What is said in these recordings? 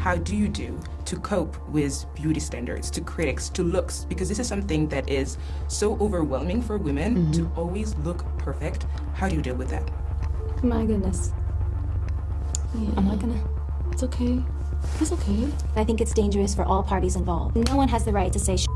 how do you do to cope with beauty standards, to critics, to looks? Because this is something that is so overwhelming for women to always look perfect. How do you deal with that? My goodness. Yeah. I'm not gonna. It's okay. It's okay. I think it's dangerous for all parties involved. No one has the right to say shit.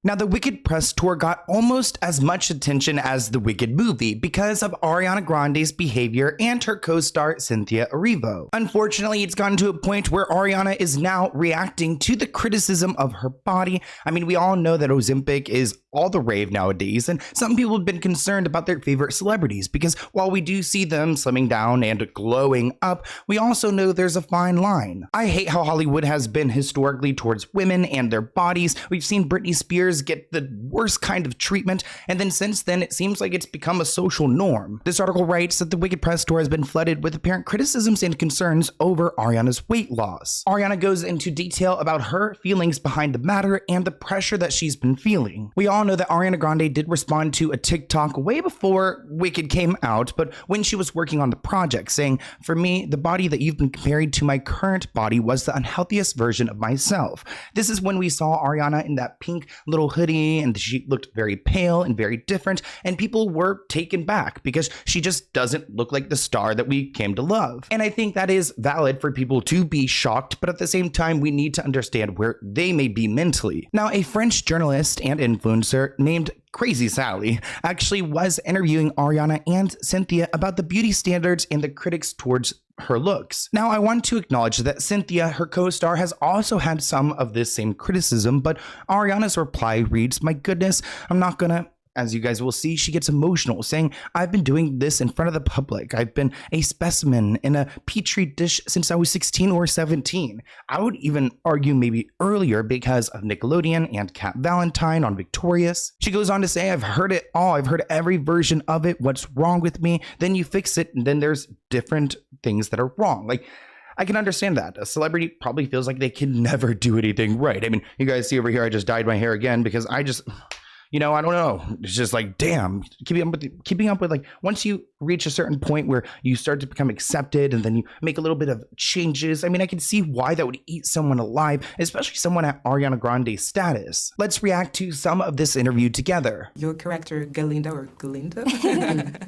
Now, the Wicked press tour got almost as much attention as the Wicked movie because of Ariana Grande's behavior and her co-star Cynthia Erivo. Unfortunately, it's gotten to a point where Ariana is now reacting to the criticism of her body. I mean, we all know that Ozempic is all the rave nowadays, and some people have been concerned about their favorite celebrities because while we do see them slimming down and glowing up, we also know there's a fine line. I hate how Hollywood has been historically towards women and their bodies. We've seen Britney Spears get the worst kind of treatment, and then since then it seems like it's become a social norm. This article writes that the Wicked press tour has been flooded with apparent criticisms and concerns over Ariana's weight loss. Ariana goes into detail about her feelings behind the matter and the pressure that she's been feeling. We all know that Ariana Grande did respond to a TikTok way before Wicked came out, but when she was working on the project, saying, "For me, the body that you've been comparing to my current body was the unhealthiest version of myself." This is when we saw Ariana in that pink little hoodie and she looked very pale and very different, and people were taken back because she just doesn't look like the star that we came to love. And I think that is valid for people to be shocked, but at the same time we need to understand where they may be mentally. Now, a French journalist and influencer named Crazy Sally actually was interviewing Ariana and Cynthia about the beauty standards and the critics towards her looks. Now, I want to acknowledge that Cynthia, her co-star, has also had some of this same criticism, but Ariana's reply reads, "My goodness, I'm not gonna..." As you guys will see, she gets emotional, saying, "I've been doing this in front of the public. I've been a specimen in a petri dish since I was 16 or 17. I would even argue maybe earlier because of Nickelodeon and Cat Valentine on Victorious." She goes on to say, "I've heard it all. I've heard every version of it. What's wrong with me? Then you fix it, and then there's different things that are wrong." Like, I can understand that. A celebrity probably feels like they can never do anything right. I mean, you guys see over here, I just dyed my hair again because I just... I don't know. It's just like, damn, keeping up with like, once you reach a certain point where you start to become accepted and then you make a little bit of changes. I mean, I can see why that would eat someone alive, especially someone at Ariana Grande's status. Let's react to some of this interview together. Your character, Galinda,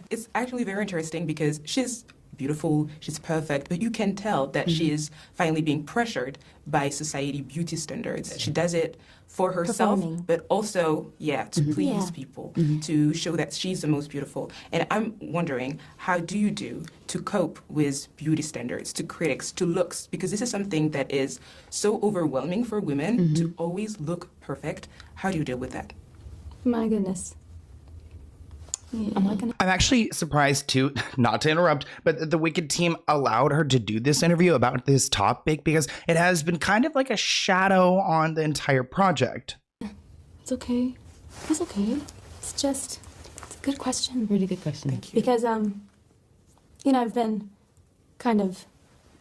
it's actually very interesting because she's beautiful, she's perfect, but you can tell that she is finally being pressured by society beauty standards. She does it for herself, but also, to please people, to show that she's the most beautiful. And I'm wondering, how do you do to cope with beauty standards, to critics, to looks? Because this is something that is so overwhelming for women to always look perfect. How do you deal with that? My goodness. Yeah. I'm actually surprised too, not to interrupt, but the Wicked team allowed her to do this interview about this topic because it has been kind of like a shadow on the entire project. It's okay. It's okay. It's a good question. Really good question. Thank you. Because, I've been kind of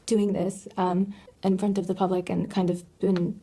doing this in front of the public and kind of been,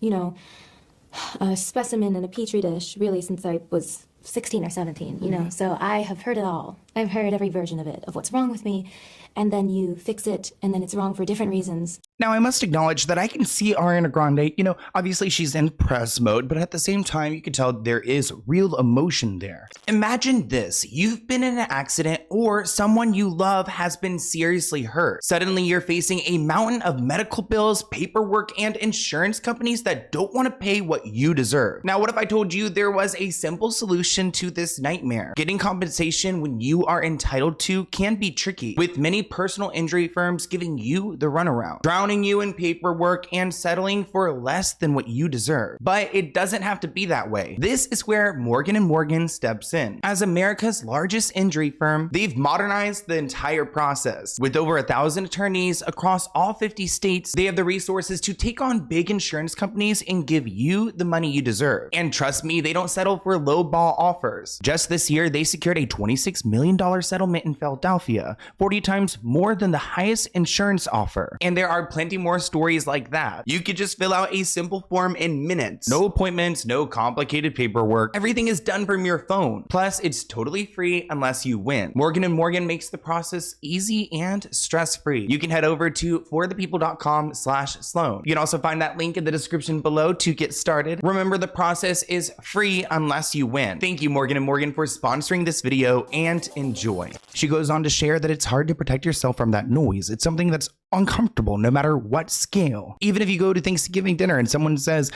a specimen in a petri dish really since I was 16 or 17, so I have heard it all. I've heard every version of it, of what's wrong with me, and then you fix it, and then it's wrong for different reasons. Now, I must acknowledge that I can see Ariana Grande, obviously she's in press mode, but at the same time, you can tell there is real emotion there. Imagine this. You've been in an accident or someone you love has been seriously hurt. Suddenly, you're facing a mountain of medical bills, paperwork, and insurance companies that don't want to pay what you deserve. Now, what if I told you there was a simple solution to this nightmare? Getting compensation when you are entitled to can be tricky, with many personal injury firms giving you the runaround, drowning you in paperwork and settling for less than what you deserve. But it doesn't have to be that way. This is where Morgan & Morgan steps in. As America's largest injury firm, they've modernized the entire process. With over 1,000 attorneys across all 50 states, they have the resources to take on big insurance companies and give you the money you deserve. And trust me, they don't settle for low-ball offers. Just this year, they secured a $26 million settlement in Philadelphia, 40 times more than the highest insurance offer. And there are plenty more stories like that. You could just fill out a simple form in minutes. No appointments, no complicated paperwork. Everything is done from your phone. Plus, it's totally free unless you win. Morgan & Morgan makes the process easy and stress-free. You can head over to forthepeople.com/Sloan. You can also find that link in the description below to get started. Remember, the process is free unless you win. Thank you, Morgan & Morgan, for sponsoring this video, and enjoy. She goes on to share that it's hard to protect yourself from that noise. It's something that's uncomfortable no matter what scale. Even if you go to Thanksgiving dinner and someone says,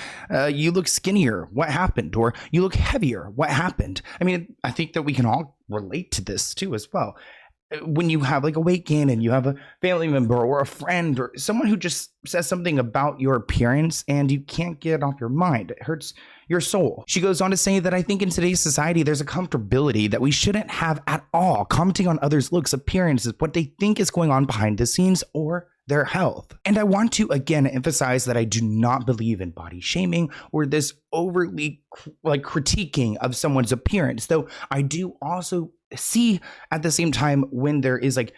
you look skinnier, what happened? Or you look heavier, what happened? I mean, I think that we can all relate to this too as well. When you have like a weight gain and you have a family member or a friend or someone who just says something about your appearance and you can't get it off your mind, it hurts your soul. She goes on to say that I think in today's society, there's a comfortability that we shouldn't have at all, commenting on others' looks, appearances, what they think is going on behind the scenes, or their health. And I want to again emphasize that I do not believe in body shaming or this overly critiquing of someone's appearance, though I do also see at the same time when there is like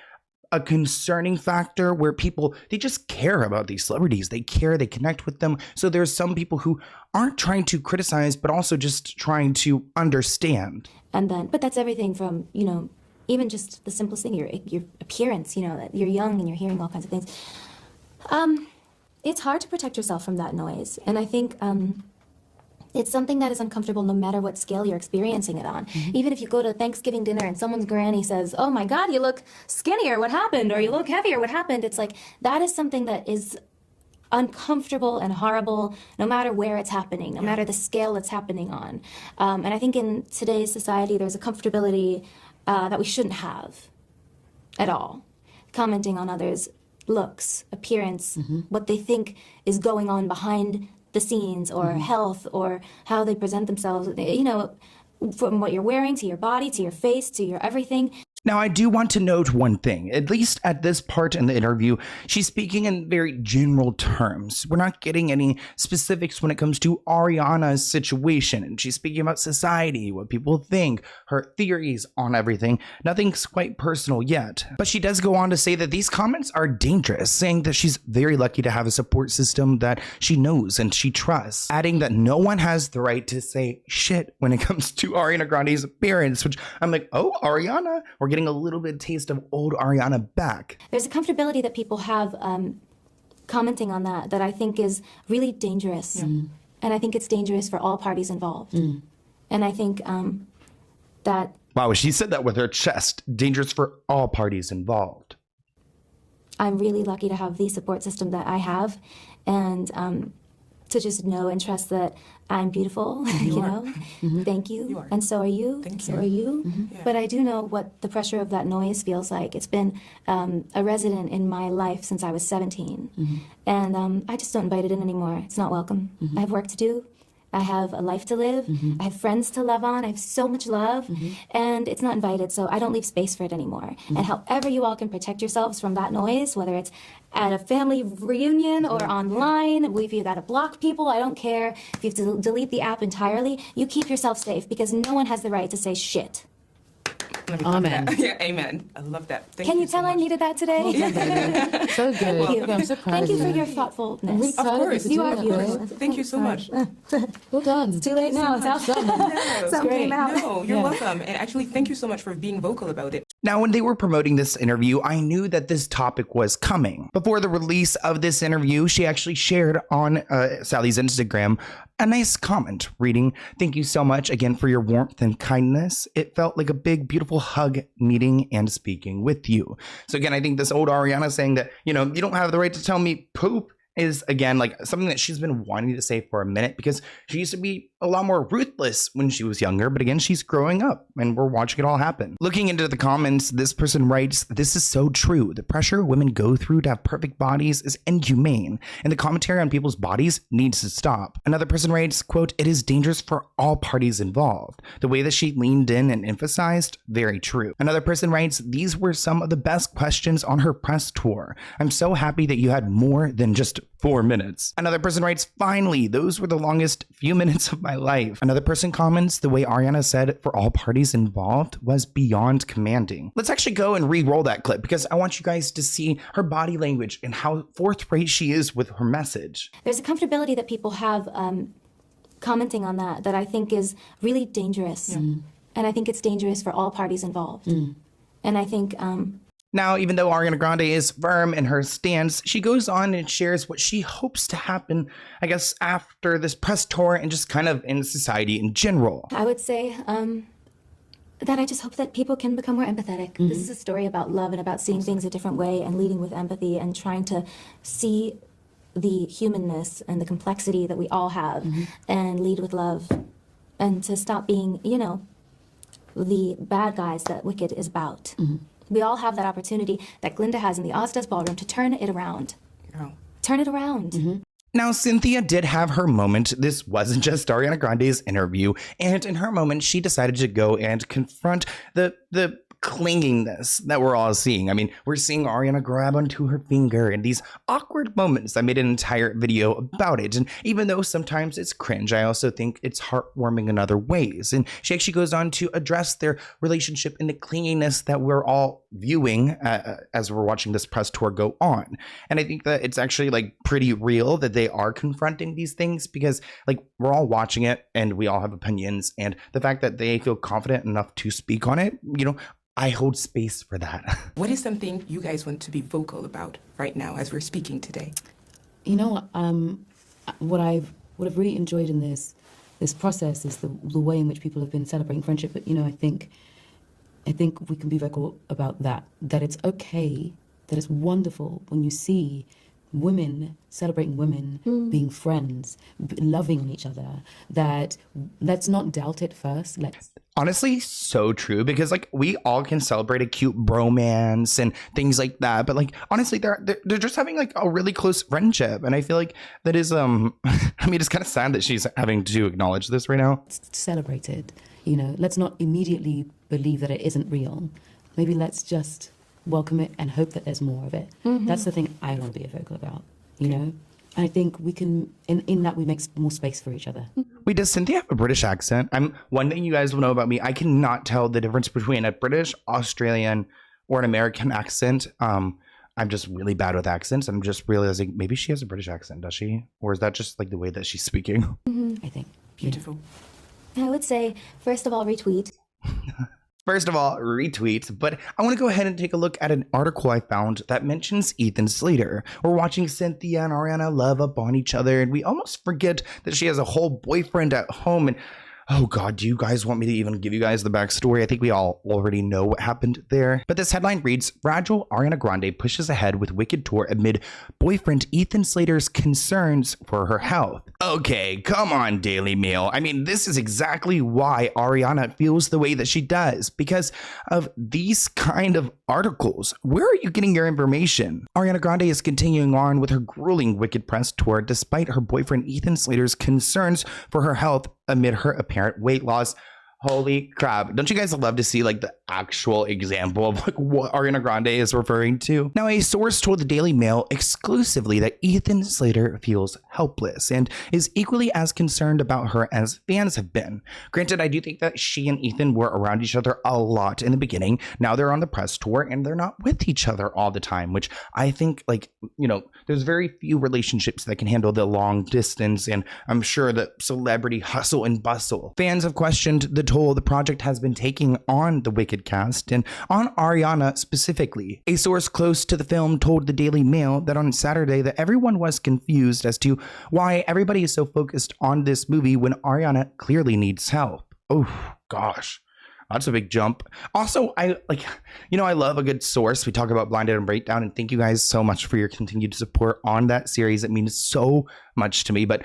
a concerning factor where people, they just care about these celebrities. They care, they connect with them. So there's some people who aren't trying to criticize, but also just trying to understand. And then, but that's everything from, you know, even just the simplest thing, your appearance, you know, that you're young and you're hearing all kinds of things. It's hard to protect yourself from that noise. And I think it's something that is uncomfortable no matter what scale you're experiencing it on. Mm-hmm. Even if you go to Thanksgiving dinner and someone's granny says, oh my God, you look skinnier, what happened? Or you look heavier, what happened? It's like, that is something that is uncomfortable and horrible no matter where it's happening, no matter the scale it's happening on. And I think in today's society, there's a comfortability that we shouldn't have at all. Commenting on others' looks, appearance, what they think is going on behind the scenes, or health, or how they present themselves, you know, from what you're wearing to your body, to your face, to your everything. Now, I do want to note one thing. At least at this part in the interview, she's speaking in very general terms. We're not getting any specifics when it comes to Ariana's situation. And she's speaking about society, what people think, her theories on everything. Nothing's quite personal yet. But she does go on to say that these comments are dangerous, saying that she's very lucky to have a support system that she knows and she trusts, adding that no one has the right to say shit when it comes to Ariana Grande's appearance, which I'm like, oh, Ariana, we're getting a little bit of taste of old Ariana back. There's a comfortability that people have commenting on that I think is really dangerous. And I think it's dangerous for all parties involved. And I think that... Wow, she said that with her chest. Dangerous for all parties involved. I'm really lucky to have the support system that I have, and to just know and trust that I'm beautiful, you know. Thank you. You are. And so are you. Thank so you. are you. Yeah. But I do know what the pressure of that noise feels like. It's been a resident in my life since I was 17. And I just don't invite it in anymore. It's not welcome. I have work to do. I have a life to live. I have friends to love on. I have so much love, and it's not invited, so I don't leave space for it anymore. And however you all can protect yourselves from that noise, whether it's at a family reunion or online, if you've got to block people, I don't care. If you have to delete the app entirely, you keep yourself safe, because no one has the right to say shit. Amen. Yeah, amen. I love that. Can you tell I needed that today? So good. Thank you. I'm so proud Thank you of for you. your thoughtfulness. Of course. You are beautiful. Thank you so much. Well done. Too late now. It's out. No, Something came out. No, you're welcome. And actually, thank you so much for being vocal about it. Now, when they were promoting this interview, I knew that this topic was coming. Before the release of this interview, she actually shared on Sally's Instagram a nice comment reading, "Thank you so much again for your warmth and kindness. It felt like a big, beautiful hug meeting and speaking with you." So again, I think this old Ariana saying that, you know, you don't have the right to tell me poop is, again, like something that she's been wanting to say for a minute, because she used to be a lot more ruthless when she was younger. But again, she's growing up and we're watching it all happen. Looking into the comments, this person writes, "This is so true. The pressure women go through to have perfect bodies is inhumane, and the commentary on people's bodies needs to stop." Another person writes, quote, "It is dangerous for all parties involved." The way that she leaned in and emphasized, very true. Another person writes, "These were some of the best questions on her press tour. I'm so happy that you had more than just 4 minutes. Another person writes, finally, those were the longest few minutes of my life. Another person comments, the way Ariana said for all parties involved was beyond commanding. Let's actually go and re-roll that clip because I want you guys to see her body language and how forthright she is with her message. There's a comfortability that people have commenting on that I think is really dangerous. And I think it's dangerous for all parties involved. And I think... Now, even though Ariana Grande is firm in her stance, she goes on and shares what she hopes to happen, I guess, after this press tour and just kind of in society in general. I would say that I just hope that people can become more empathetic. This is a story about love and about seeing things a different way and leading with empathy and trying to see the humanness and the complexity that we all have and lead with love and to stop being, you know, the bad guys that Wicked is about. We all have that opportunity that Glinda has in the Ozdoes Ballroom to turn it around. Turn it around. Now, Cynthia did have her moment. This wasn't just Ariana Grande's interview. And in her moment, she decided to go and confront the clinginess that we're all seeing. I mean, we're seeing Ariana grab onto her finger and these awkward moments. I made an entire video about it. And even though sometimes it's cringe, I also think it's heartwarming in other ways. And she actually goes on to address their relationship and the clinginess that we're all viewing as we're watching this press tour go on. And I think that it's actually like pretty real that they are confronting these things because like we're all watching it and we all have opinions. And the fact that they feel confident enough to speak on it, you know, I hold space for that. What is something you guys want to be vocal about right now as we're speaking today? You know, what I've really enjoyed in this process is the way in which people have been celebrating friendship. But you know, I think we can be vocal about that it's okay, that it's wonderful when you see women celebrating women, being friends, loving each other. That let's not doubt it first. Honestly, so true, because like we all can celebrate a cute bromance and things like that, but like honestly they're just having like a really close friendship, and I feel like that is I mean, it's kind of sad that she's having to acknowledge this right now. It's celebrated, you know. Let's not immediately believe that it isn't real. Maybe let's just welcome it and hope that there's more of it. That's the thing I want to be vocal about, you know. I think we can, in that we make more space for each other. Wait, does Cynthia have a British accent? One thing you guys will know about me, I cannot tell the difference between a British, Australian, or an American accent. I'm just really bad with accents. I'm just realizing maybe she has a British accent, does she? Or is that just like the way that she's speaking? I think. Beautiful. I would say, first of all, retweet. First of all, retweet, but I want to go ahead and take a look at an article I found that mentions Ethan Slater. We're watching Cynthia and Ariana love up on each other, and we almost forget that she has a whole boyfriend at home. And oh God, do you guys want me to even give you guys the backstory? I think we all already know what happened there. But this headline reads, Fragile Ariana Grande pushes ahead with Wicked Tour amid boyfriend Ethan Slater's concerns for her health. Okay, come on, Daily Mail. I mean, this is exactly why Ariana feels the way that she does, because of these kind of articles. Where are you getting your information? Ariana Grande is continuing on with her grueling Wicked press tour despite her boyfriend Ethan Slater's concerns for her health amid her apparent weight loss. Holy crap. Don't you guys love to see like the actual example of like what Ariana Grande is referring to? Now, a source told the Daily Mail exclusively that Ethan Slater feels helpless and is equally as concerned about her as fans have been. Granted, I do think that she and Ethan were around each other a lot in the beginning. Now they're on the press tour and they're not with each other all the time, which I think, like, you know, there's very few relationships that can handle the long distance, and I'm sure that celebrity hustle and bustle. Fans have questioned the toll the project has been taking on the Wicked cast and on Ariana specifically. A source close to the film told the Daily Mail that on Saturday that everyone was confused as to why everybody is so focused on this movie when Ariana clearly needs help. Oh gosh, that's a big jump. Also, I love a good source. We talk about Blinded and Breakdown, and thank you guys so much for your continued support on that series. It means so much to me. But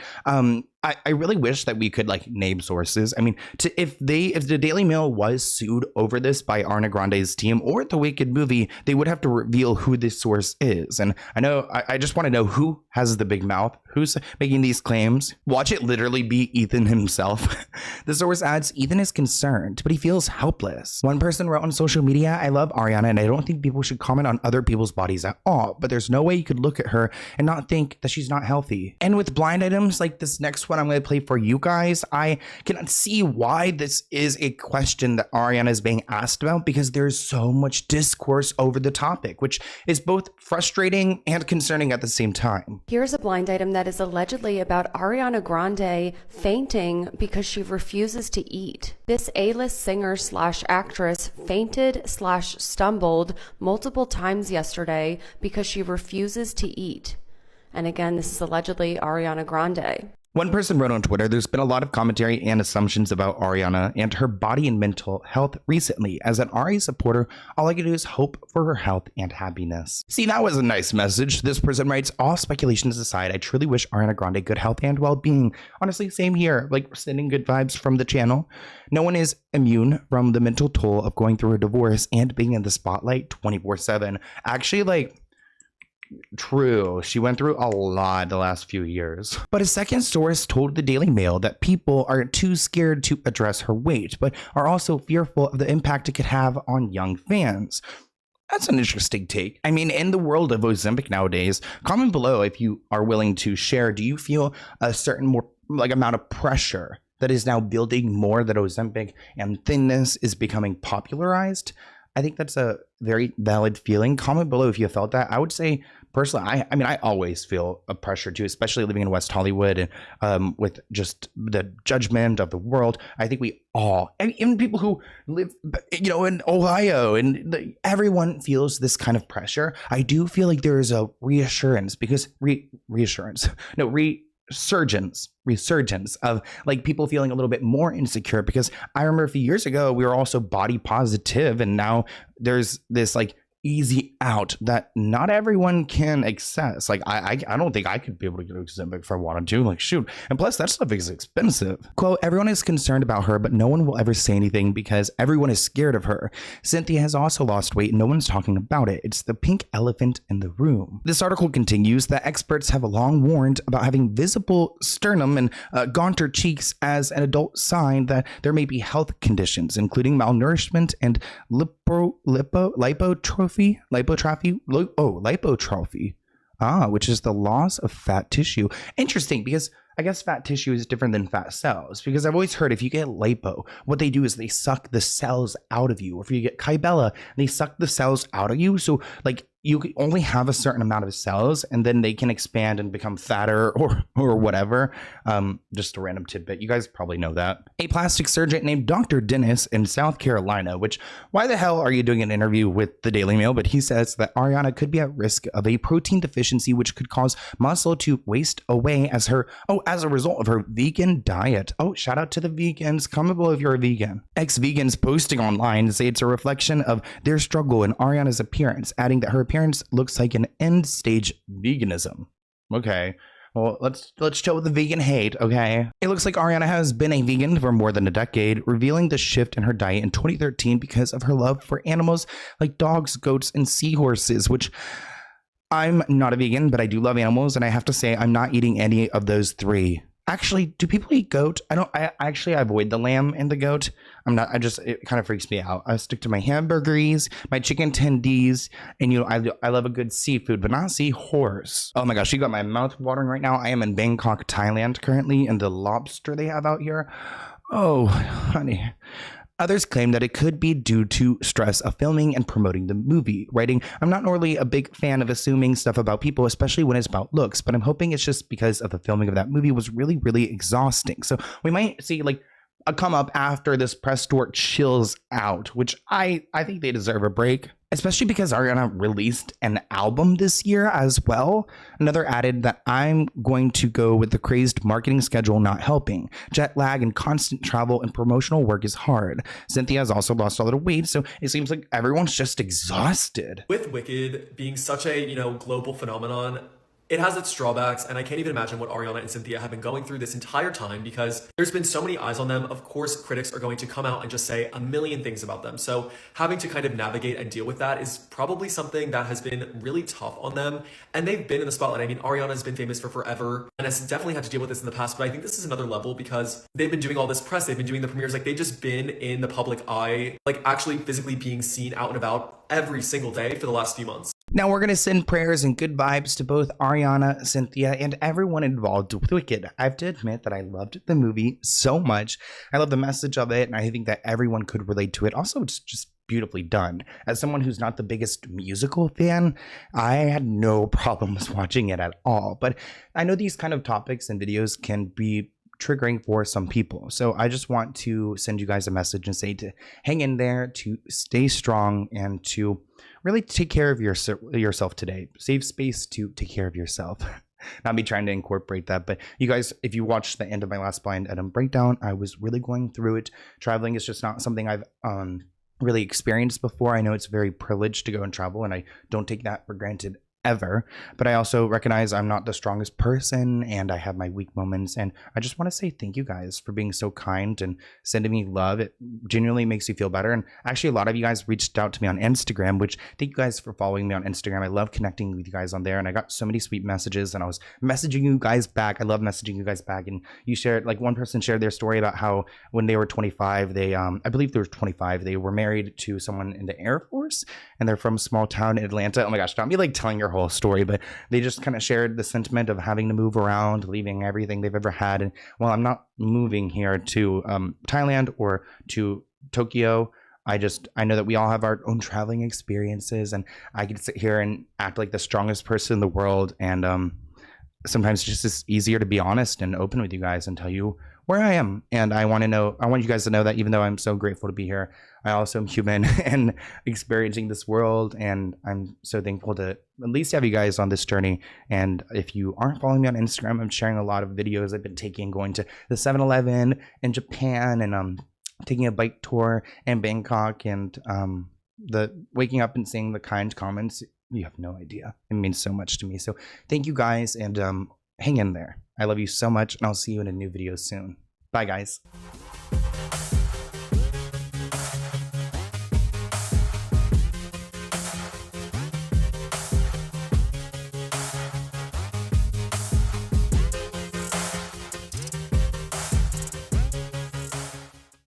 I really wish that we could like name sources. I mean, if the Daily Mail was sued over this by Ariana Grande's team or the Wicked movie, they would have to reveal who this source is. And I know I just want to know who has the big mouth, who's making these claims. Watch it literally be Ethan himself. The source adds, Ethan is concerned, but he feels helpless. One person wrote on social media, I love Ariana and I don't think people should comment on other people's bodies at all, but there's no way you could look at her and not think that she's not healthy. And with blind items like this next one I'm going to play for you guys, I cannot see why this is a question that Ariana is being asked about, because there's so much discourse over the topic, which is both frustrating and concerning at the same time. Here's a blind item that is allegedly about Ariana Grande fainting because she refuses to eat. This A-list singer/actress fainted/stumbled multiple times yesterday because she refuses to eat. And again, this is allegedly Ariana Grande. One person wrote on Twitter, there's been a lot of commentary and assumptions about Ariana and her body and mental health recently. As an Ari supporter, all I can do is hope for her health and happiness. See, that was a nice message. This person writes, all speculations aside, I truly wish Ariana Grande good health and well-being. Honestly, same here, like sending good vibes from the channel. No one is immune from the mental toll of going through a divorce and being in the spotlight 24/7. Actually, like, true, she went through a lot the last few years. But a second source told the Daily Mail that people are too scared to address her weight, but are also fearful of the impact it could have on young fans. That's an interesting take. I mean, in the world of Ozempic nowadays, comment below if you are willing to share. Do you feel a certain more like amount of pressure that is now building more that Ozempic and thinness is becoming popularized? I think that's a very valid feeling. Comment below if you felt that. I would say personally, I mean, I always feel a pressure too, especially living in West Hollywood and with just the judgment of the world. I think we all, even people who live, you know, in Ohio, and everyone feels this kind of pressure. I do feel like there is a resurgence of like people feeling a little bit more insecure, because I remember a few years ago we were also body positive, and now there's this like easy out that not everyone can access. Like I don't think I could be able to get Ozempic if I wanted to. Like shoot, and plus that stuff is expensive. Quote, everyone is concerned about her, but no one will ever say anything because everyone is scared of her. Cynthia has also lost weight and no one's talking about it. It's the pink elephant in the room. This article continues that experts have long warned about having visible sternum and gaunter cheeks as an adult sign that there may be health conditions, including malnourishment and lipotrophy, which is the loss of fat tissue. Interesting, because I guess fat tissue is different than fat cells, because I've always heard if you get lipo, what they do is they suck the cells out of you. Or if you get Kybella, they suck the cells out of you. So like you can only have a certain amount of cells, and then they can expand and become fatter or whatever. Just a random tidbit. You guys probably know that. A plastic surgeon named Dr. Dennis in South Carolina, which why the hell are you doing an interview with the Daily Mail? But he says that Ariana could be at risk of a protein deficiency, which could cause muscle to waste away as a result of her vegan diet. Oh, shout out to the vegans. Comment below if you're a vegan. Ex-vegans posting online say it's a reflection of their struggle in Ariana's appearance, adding that her appearance looks like an end stage veganism. Okay, well, let's chill with the vegan hate, okay? It looks like Ariana has been a vegan for more than a decade, revealing the shift in her diet in 2013 because of her love for animals like dogs, goats, and seahorses, which I'm not a vegan, but I do love animals, and I have to say I'm not eating any of those three. Actually, do people eat goat? I avoid the lamb and the goat. It kind of freaks me out. I stick to my hamburgeries, my chicken tendies, and I love a good seafood, but not seahorse. Oh my gosh, you got my mouth watering right now. I am in Bangkok, Thailand currently, and the lobster they have out here. Oh, honey. Others claim that it could be due to stress of filming and promoting the movie, writing, I'm not normally a big fan of assuming stuff about people, especially when it's about looks, but I'm hoping it's just because of the filming of that movie was really, really exhausting. So we might see like a come up after this press tour chills out, which I think they deserve a break, especially because Ariana released an album this year as well. Another added that I'm going to go with the crazed marketing schedule not helping. Jet lag and constant travel and promotional work is hard. Cynthia has also lost a lot of weight, so it seems like everyone's just exhausted. With Wicked being such a, global phenomenon, it has its drawbacks, and I can't even imagine what Ariana and Cynthia have been going through this entire time because there's been so many eyes on them. Of course, critics are going to come out and just say a million things about them. So having to kind of navigate and deal with that is probably something that has been really tough on them. And they've been in the spotlight. I mean, Ariana has been famous for forever and has definitely had to deal with this in the past, but I think this is another level because they've been doing all this press, they've been doing the premieres, like they've just been in the public eye, like actually physically being seen out and about every single day for the last few months. Now we're going to send prayers and good vibes to both Ariana, Cynthia, and everyone involved with Wicked. I have to admit that I loved the movie so much. I love the message of it, and I think that everyone could relate to it. Also, it's just beautifully done. As someone who's not the biggest musical fan, I had no problems watching it at all. But I know these kind of topics and videos can be triggering for some people. So I just want to send you guys a message and say to hang in there, to stay strong, and to really take care of yourself today. Save space to take care of yourself. Not me trying to incorporate that, but you guys, if you watched the end of my last blind item breakdown, I was really going through it. Traveling is just not something I've really experienced before. I know it's very privileged to go and travel, and I don't take that for granted ever, but I also recognize I'm not the strongest person and I have my weak moments, and I just want to say thank you guys for being so kind and sending me love. It genuinely makes me feel better, and actually a lot of you guys reached out to me on Instagram, which thank you guys for following me on Instagram. I love connecting with you guys on there, and I got so many sweet messages and I was messaging you guys back. I love messaging you guys back, and you shared, like one person shared their story about how when they were 25, they I believe they were 25, they were married to someone in the Air Force, and they're from a small town in Atlanta. Oh my gosh, not me like telling your whole story, but they just kind of shared the sentiment of having to move around, leaving everything they've ever had. And while I'm not moving here to Thailand or to Tokyo, I know that we all have our own traveling experiences, and I can sit here and act like the strongest person in the world. And sometimes it's just easier to be honest and open with you guys and tell you where I am. And I want you guys to know that even though I'm so grateful to be here, I also am human and experiencing this world. And I'm so thankful to at least have you guys on this journey. And if you aren't following me on Instagram, I'm sharing a lot of videos I've been taking, going to the 7-Eleven in Japan, and taking a bike tour in Bangkok, and the waking up and seeing the kind comments. You have no idea. It means so much to me. So thank you guys, and hang in there. I love you so much, and I'll see you in a new video soon. Bye, guys.